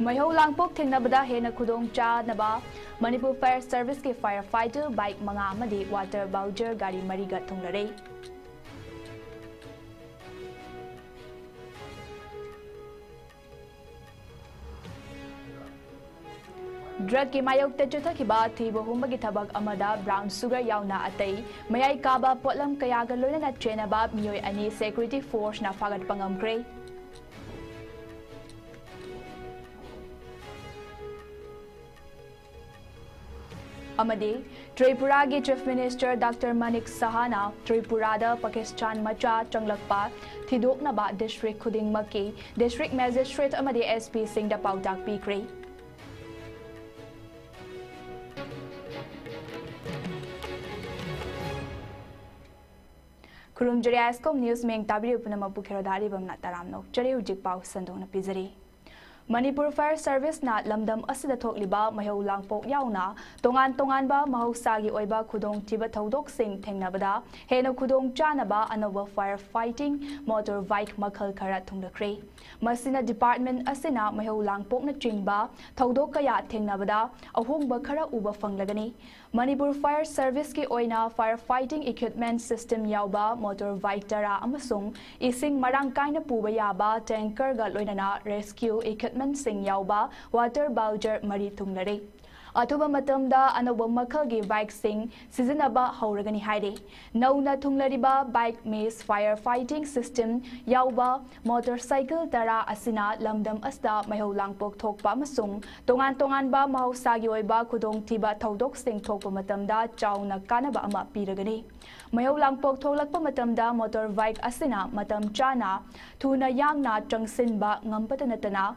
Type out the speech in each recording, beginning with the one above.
Mayhau langpok thengnabada hena khudong chanaba Manipur Fire Service ke firefighter bike manga amadi water bowser gari mariga thunglare. Drug ki mayok te chutha ki ba thi bohumba ki thabak amada brown sugar yauna atai mayai kaba potlam kaya ga loina na chenaba miyoi ani security force na fagat pangamkre. Amadi Tripura ki Chief Minister Dr. Manik Sahana Tripura da Pakistan macha changlakpa thidok na ba district khuding maki district magistrate amadi SP Singh da pautak pikre. Kurum jari ISCOM news meng tabiri upana mapukhero dari bamna taramno jari ujik pau sandong na pizari. Manipur Fire Service na lamdam asida thokliba mahau langpok yauna tongan ba mahausagi oiba khudong tiba thodok sing thengnabada hena khudong chanaba anova firefighting motor bike makhal khara thungrakre masina department asina mahau langpok na chingba thodok kaya thengnabada ahongba khara uba fanglagani. Manipur Fire Service ki oina firefighting equipment system yauba motor bike tara amasung ising marang kaina puba yaba tanker ga loinana rescue equipment sing yauba water bowser mari thunglare. Atuba matamda anoba makhagi bike sing sizinaba hauragani haire. Nauna thunglariba bike maze firefighting system yauba motorcycle tara asina lamdam asda mahau langpok thokpa amasung tongan ba mahausagi oiba khudong thiba thodok sing thokpa matamda chauna kanaba ama piragani. Mahau langpok tholakpa matamda motor bike asina matam chana thuna yangna changsinba ngampata natana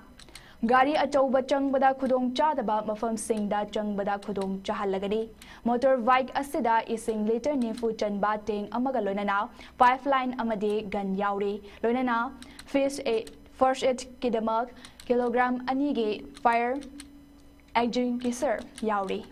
Gari achauba changbada khudong chadaba mafam singda changbada khudong chahalagani. Motor bike asida ising liter nifu chanba ting amaga loinana pipeline amade gun yauri loinana first aid kidamak kilogram anige fire extinguisher yauri.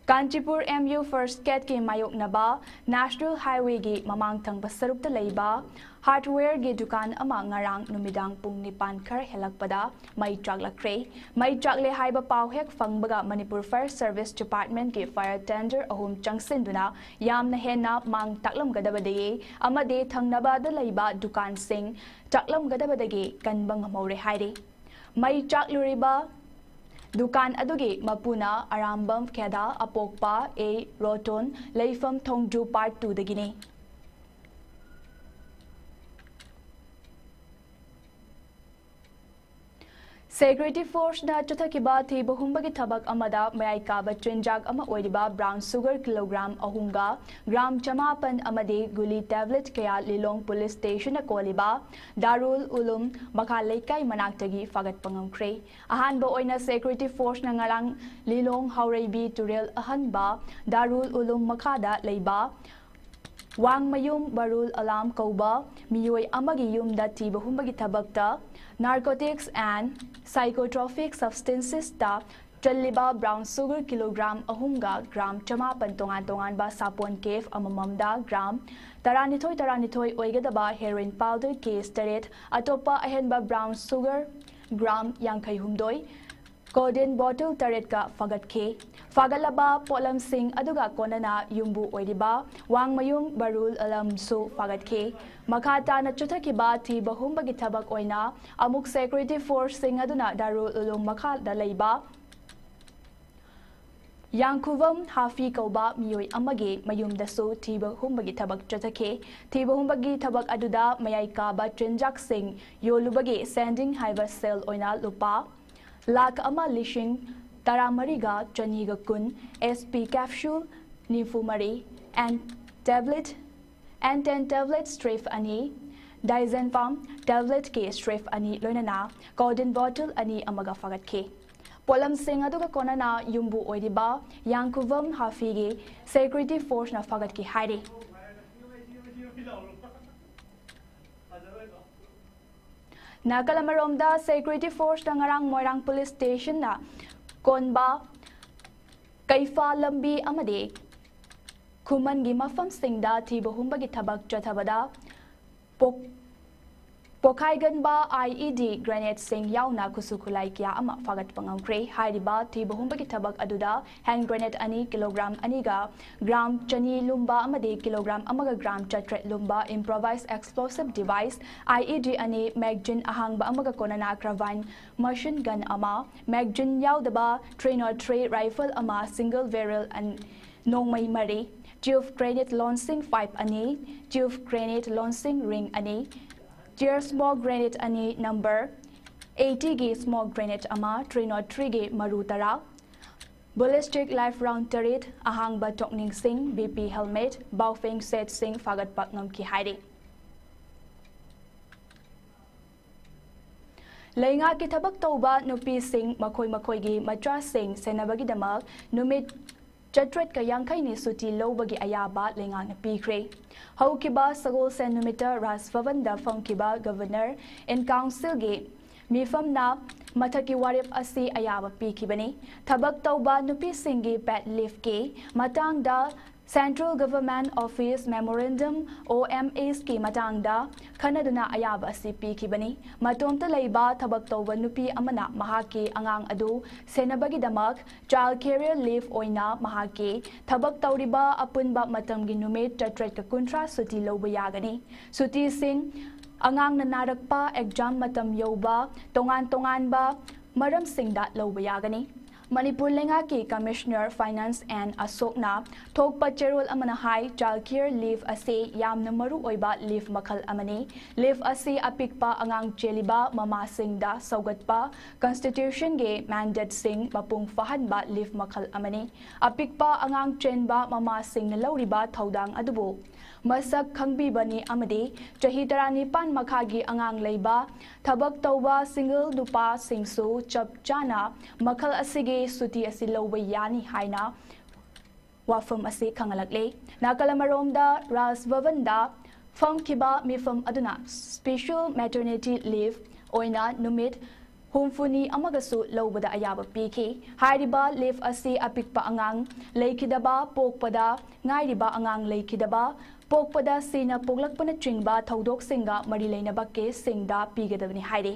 Kanchipur MU First Cat ki mayok naba National Highway gi mamang thangba sarupta leiba hardware gi dukan ama ngarang numidang pung nipan khar helakpada mai traklakre mai trakle haiba pau hek fangbaga Manipur Fire Service Department ki fire tender ahum changsinduna yamna henna mang taklam gadabade amade thangnaba da leiba dukan sing taklam gadabadagi kanbang maure haire mai trakluriba Dukan adugi mapuna arambam keda apokpa a roton leifam thongju part 2 dagini. Security Force na chuthakiba thi bohumbagi thabak amada mayai kaba chinjak ama oiriba brown sugar kilogram ahunga gram chamapan amade guli tablet kaya Lilong Police Station na koliba Darul Ulum Makha Leikai manaktagi fagat pangamkre ahanba oina Security Force na ngarang Lilong Haureibi Turel ahanba Darul Ulum Makhada leiba Wang mayum barul alam kauba miyoi amagi yumda ti bohumbagi thabakta narcotics and psychotropic substances ta Chaliba brown sugar kilogram ahunga gram chamapan tongan ba sapon cave amamamda gram taranithoi oigadaba heroin powder case taret atopa ahenba brown sugar gram yankai humdoi Golden bottle taret ka fagat ke fagalaba polam sing aduga konana yumbu oiriba wang mayung barul alam su fagat ke makata na chuthakiba thi bahumbagi thabak oina amuk security force sing aduna darul ulum makha da leiba Yankuvam hafi kauba miyoi amage mayum dasu thiba humbagi thabak chathake thiba humbagi thabak aduda mayai kaba chinjak sing yolubagi sending haiba sell oina lupa Lak ama lishing taramariga chaniga kun SP capsule nifumari and 10 tablet strafe ani diazepam tablet ke strafe ani loinana golden bottle ani amaga fagat ke Polam sing aduga konana yumbu oiriba Yankuvam hafigi security force na fagat ki hairi Nakalamaromda Security Force na ngarang Moirang Police Station na konba kaifa lambi amade kuman gi mafam singda thi bohumbagi thabak chathabada Pokhaiganba IED grenade sing yauna kusukulai kya ama fagat pangamkre hairiba thi bahumbagi thabak aduda hand grenade ani kilogram aniga gram chani lumba amade kilogram amaga gram chatret lumba improvised explosive device IED ani magazine ahangba amaga konana carbine machine gun ama magazine yaudaba 303 rifle ama single barrel and nongmai mari tube grenade launching 5 ani tube grenade launching ring ani Dear small grenade ani number 80 gi small grenade ama 303 gi maru tara ballistic life round turret ahang ba tokning sing BP helmet baufeng set sing fagat pakngam ki haide Lainga ki thabak toba nupi sing makoi gi matra sing senabagi damak numit Chatret ka yangkai ni suti lobagi ayaba lengang na pikre. Haukiba sagol centimeter ras favanda fangkiba governor and council ge mifam na mathaki warip asi ayaba pikibani. Tabak tauba nupi singi pet leaf ke matang da Central Government Office Memorandum OMAs ki matangda kanaduna ayaba si pikibani matomta leiba thabak tawba nupi amana mahaki angang adu senabagi damak child career leave oina mahaki thabak tawriba apunba matamgi numit tatret ka kuntra suti loba yagani suti sing angang na narakpa exam matam yoba tongan ba maram singda loba yagani Manipur lenga ki Commissioner Finance and Asokna thokpa cherol amana hai child care leave ase yamna maru oiba leave makhal amani leave ase apikpa angang cheliba mama singda saugatpa constitution ge mandate sing mapung fahanba leave makhal amani apikpa angang chenba mama sing na lauriba thaudang adubo masak khangbibani amadi chahi tarani pan makhagi angang leiba thabak tauba single dupa singsu chap chana makhal asige suti asi loba yani haina wafam ase khangalakle nakalamaromda ras vavanda famkiba mifam aduna special maternity leave oina numit Humfuni amagasu lobada ayaba piki hairiba leave asi apikpa angang leikidaba pokpada ngairiba angang leikidaba pokpada sina poglakpana chingba thaudok singa mari leinaba ke singda pigadabani haire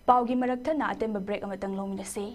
Paugi marakta na atemba break amatang lominase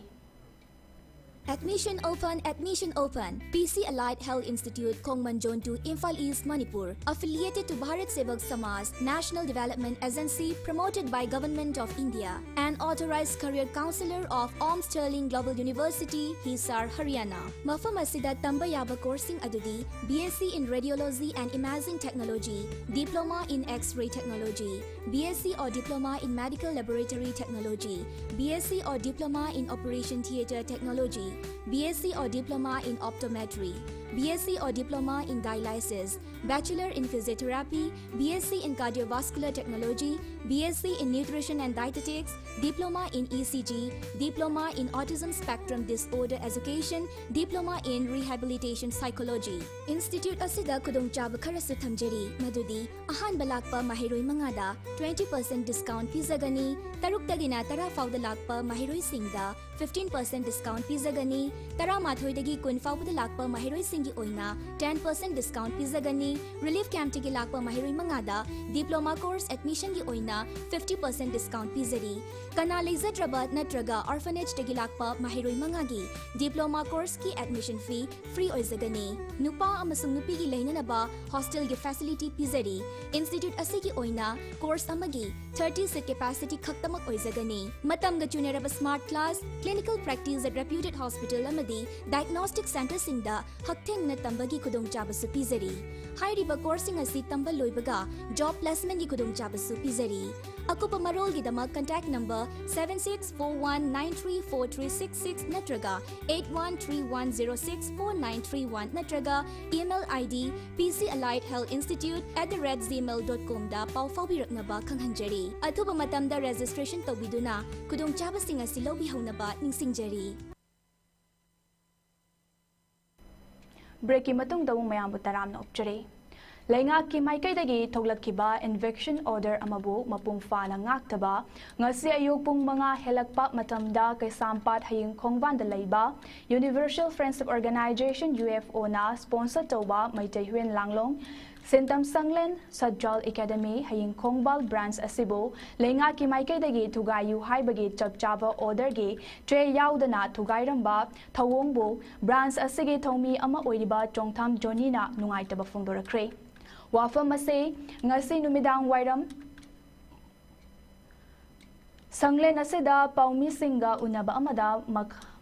Admission open. PC Allied Health Institute, Kongmanjon 2, Imphal East, Manipur. Affiliated to Bharat Sevak Samaj, National Development Agency, promoted by Government of India. An authorized career counselor of Om Sterling Global University, Hisar, Haryana. Mafam asida tamba yaba coursing adudi, BSc in Radiology and Imaging Technology, Diploma in X-ray Technology, BSc or Diploma in Medical Laboratory Technology, BSc or Diploma in Operation Theatre Technology, BSc or Diploma in Optometry, BSc or Diploma in Dialysis, Bachelor in Physiotherapy, BSc in Cardiovascular Technology, BSc in Nutrition and Dietetics, Diploma in ECG, Diploma in Autism Spectrum Disorder Education, Diploma in Rehabilitation Psychology. Institute asida kudongchaba kharasu thamjari madudi ahan balakpa mahiroi mangada 20% discount pizagani taruk tagina tara fauda lakpa mahiroi singda 15% discount pizagani tara mathoi dagi kun fauda lakpa mahiroi singi oina 10% discount pizagani relief camp tigi lakpa mahiroi mangada diploma course admission gi oina 50% discount pizari kana laser trabat natraga orphanage tigi lakpa mahiroi mangagi diploma course ki admission fee free oizagani nupa amasung nupi gi leinanaba hostel gi facility pizari institute asigi oina course amagi 30 seat capacity khaktamak oizagani matam ga junaraba smart class clinical practice at reputed hospital amadi diagnostic center singda haktheng na tambagi kudongchaba su pizari hairiba coursing asi tamba loibaga job placement gi kudongchaba su pizari akupa marol gi dama contact number 7641934366 natraga 8131064931 natraga email id pcalliedhealthinstitute@gmail.com da pau fawbiraknaba khanghanjari athuba matamda registration tawbiduna kudongchaba singa silobi haunaba ningsingjari Breaking matung dawung mayambu taramna upchare Laingaki maikaidagi thoglakkiba eviction order amabu mapung fana ngaktaba ngasi ayuk pung mga helakpa matamda kaisampat haying khongban da leiba Universal Friendship Organization UFO na sponsor tawba maitai huyen langlong Sintam Sanglen Sajjal Academy haying Kongbal branch asibo Laingaki maikaidagi thugayu haibagi chapchaba order gi tre yaudana thugairamba thawongbu branch asigi thomi ama oiriba chongtham jonina nungaitaba phongdorakre Wafam ase ngasi numidang wairam Sanglen asida paumi singa unaba amada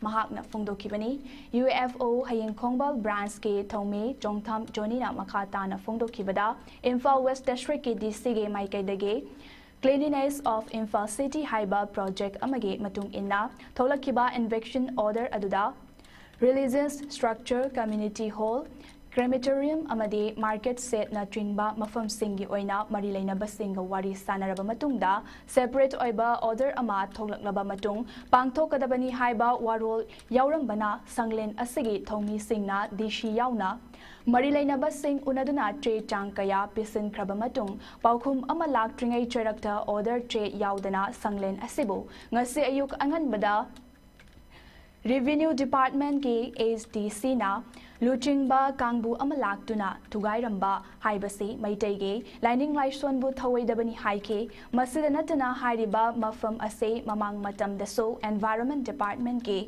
mahakna phongdokibani UFO haying Kongbal branch ke thomi chongtham jonina makhata na phongdokibada Imphal West District ke DC ge maikaidage Cleanliness of Imphal City Haiba project amage matung inna tholakkiba eviction order aduda religious structure community hall crematorium amadi market set na tringba mafam singi oina mari lainaba singa wari sanaraba matungda separate oiba order ama tholaklaba matung pangthokadabani haiba warol yaurambana Sanglen asigi thomi singna dishi yauna mari lainaba sing unaduna tre chang kaya pisin kraba matung paukhum ama laktringai cherakta order tre yaudana Sanglen asibo ngasi ayuk anganbada Revenue Department ke SDC na Luchingba Kangbu Amalaktuna Tugairamba Haibasi Maitege Lining Laishon Bu Thawaidabani Haike Masidanatana Hariba Mafam Ase Mamang Matam Deso Environment Department ke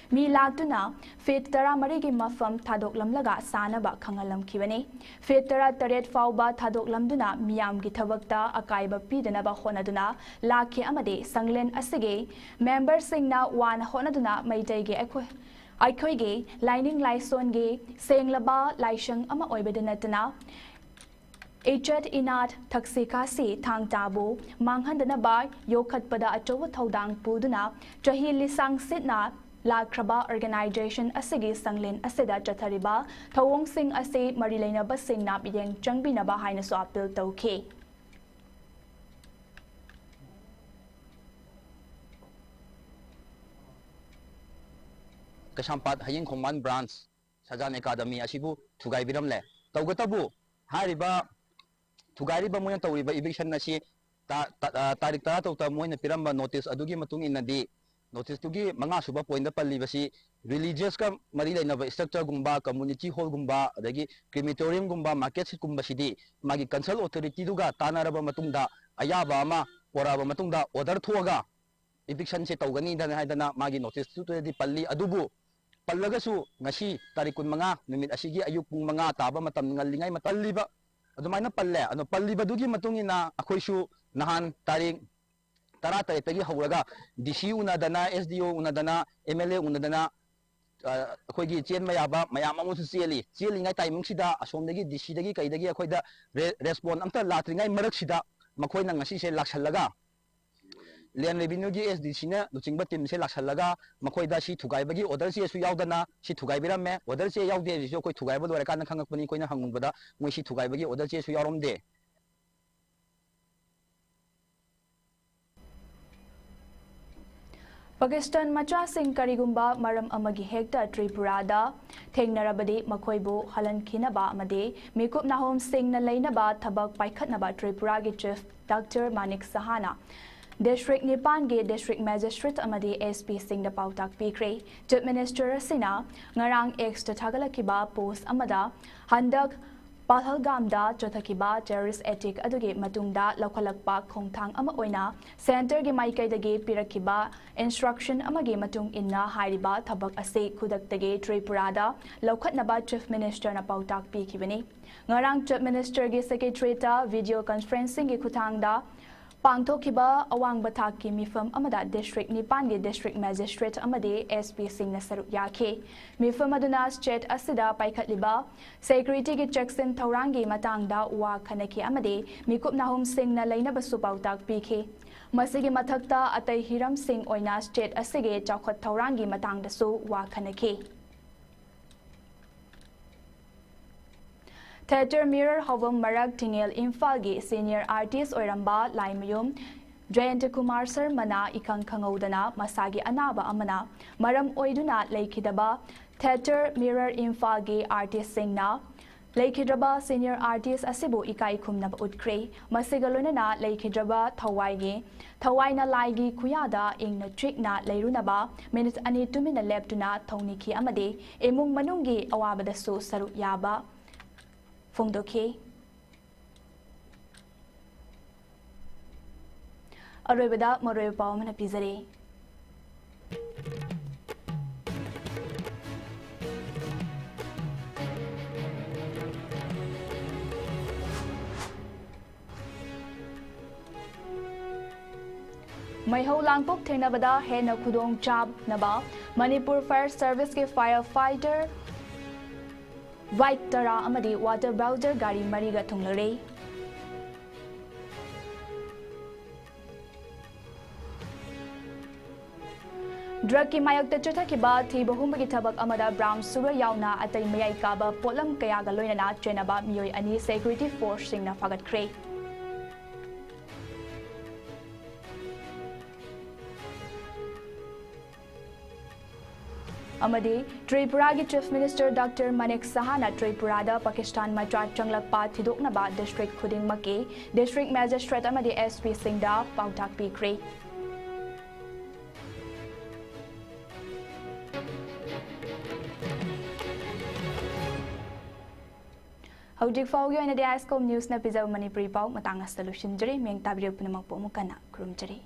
Mi Laktuna Fit Tara Marigi Mafam Tadok Lamlaga Sanaba Kangalam Kivani Fit Tara Taret Fauba Tadok Lamduna Miam Gitavakta Akaiba Pidanaba Honaduna Laki Amade Sanglen Asige Member Singna Wan Honaduna Maitege Aikoige lining laison ge senglaba laishang ama oibedanatana Echat inat taksikasi thang tabu manghandana ba yokhatpada achowa thodang puduna chahi lisang sitna lakraba organization asigi Sanglen asida chathariba thawong sing ase marilaina ba singna biyeng changbinaba haina so appeal tawke Kasampat haying Khongman branch Sajan Academy asibu thugai biramle tawgatabu hariba thugairiba moina tawriba eviction nasi tarik tara tawta moina piramba notice adugi matung inadi notice tugi manga suba point da palli basi religious ka mari lainaba structure gumba community hall gumba adagi crematorium gumba market sit gumba sidi magi council authority duga tanaraba matungda ayaba ama poraba matungda order thuaga eviction se tawgani dana haidana magi notice tu di palli adubu Pallagasu ngasi tarikun mga numit asigi ayuk pung mga taba matam ngalingay matalliba adumayna palle ano palliba dugi matungina akoisu nahan tarik tara tagi hawraga DC unadana SDO unadana MLA unadana akoigi chen mayaba mayam amusu cheli ngai timing sida asomdagi DC dagi kaidagi akoida respond amta latringai marak sida makoina ngasi se laksallaga Lian revenue gi SDC na luchingba team se laksalaga makoida si thugaibagi order se su yaudana si thugaibirame order se yaude jo koi thugaiba lore kan khangakpani koina hangungbada moi si thugaibagi order se su yaromde Pakistan macha sing karigumba maram amagi hekta Tripurada thengnarabadi makoibu halankinaba amade mikup nahom sing na leinaba thabak paikhatnaba Tripura gi chief Dr. Manik Sahana District Nipan ge District Magistrate amadi SP Singh da pautak pikre Chief Minister Sina ngarang ex tathagalakiba post amada handak Pahalgamda chothakiba terrorist attack aduge matungda lokhalakpa khongthang ama oina center ge maikaidage pirakiba instruction amage matung inna hairiba thabak ase khudaktage Tripurada lokhatnaba Chief Minister na pautak pikibani ngarang Chief Minister ge secretary ta video conferencing ge khuthangda Pangthokiba awang bathaki mifam amada district Nipan ge district magistrate amade SP Singh na saruk yake mifam aduna state asida paikhatliba security ge checks-in thaurangi matangda wa khanaki amade mikup nahum Singh na lainaba su pautak pikhe masigi mathakta atai Hiram Singh oina state asige chawkhat thaurangi matangda su wa khanaki Theatre Mirror Hovam Marak Tingel Imphal senior artist Oiramba Laimayum Jayant Kumar Sarmana ikang khangaudana masagi anaba amana maram oiduna laikidaba Theatre Mirror Imphal artist singna Laikhidraba senior artist asibu ikai khumnaba utkre masigalonana laikhidraba thawaina laigi khuyada ingna trikna leirunaba minute ani tumina leptuna thoniki amade emung manungi awabadasu saru yaba phongdokhe aroibada maroy pawmana pizare Maihau langpok thenabada hena khudong chab naba Manipur Fire Service ke firefighter White Tara amadi water browser gari mariga thunglare Drug ki mayak ta chutha ki ba thi bahumba ki thabak amada brown sugar yauna atai mayai kaba polam kaya ga loina na chenaba miyoi ani security force singna fagat kre Amadi Tripura ki Chief Minister Dr. Manik Sahana Tripura Pakistan Matra Changlakpa Thidoknaba District Khuding Maki District Magistrate Amadi SP Singda Pautak Pikre Hojik Fauyo ina di ISCOM News na pizaw Manipuri Pau matanga solution jari meng tabiri punamang po mukana krum jari